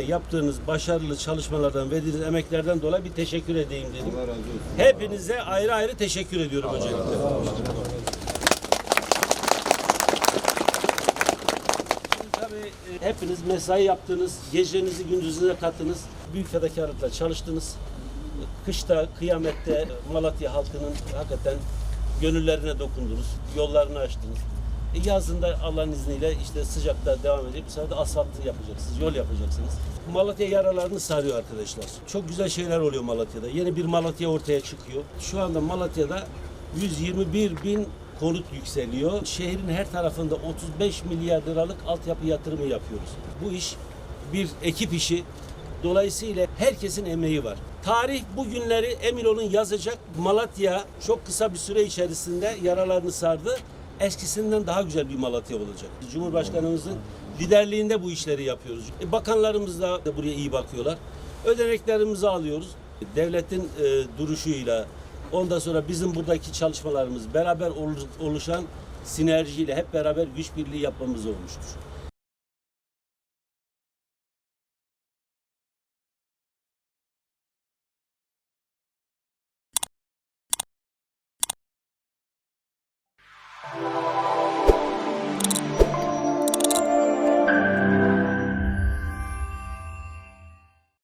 Yaptığınız başarılı çalışmalardan, verdiğiniz emeklerden dolayı bir teşekkür edeyim dedim. Allah razı olsun. Hepinize ayrı ayrı teşekkür ediyorum öncelikle. Şimdi tabii hepiniz mesai yaptınız, gecenizi gündüzünüze kattınız, büyük fedakarlıkla çalıştınız. Kışta, kıyamette Malatya halkının hakikaten gönüllerine dokundunuz, yollarını açtınız. Yazında Allah'ın izniyle işte sıcakta devam edecek. Bu sefer de asfalt yapacaksınız, yol yapacaksınız. Malatya yaralarını sarıyor arkadaşlar. Çok güzel şeyler oluyor Malatya'da. Yeni bir Malatya ortaya çıkıyor. Şu anda Malatya'da 121 bin konut yükseliyor. Şehrin her tarafında 35 milyar liralık altyapı yatırımı yapıyoruz. Bu iş bir ekip işi. Dolayısıyla herkesin emeği var. Tarih bu günleri emin olun yazacak. Malatya çok kısa bir süre içerisinde yaralarını sardı. Eskisinden daha güzel bir Malatya olacak. Cumhurbaşkanımızın liderliğinde bu işleri yapıyoruz. Bakanlarımız da buraya iyi bakıyorlar. Ödeneklerimizi alıyoruz. Devletin duruşuyla, ondan sonra bizim buradaki çalışmalarımız beraber oluşan sinerjiyle hep beraber güç birliği yapmamız olmuştur.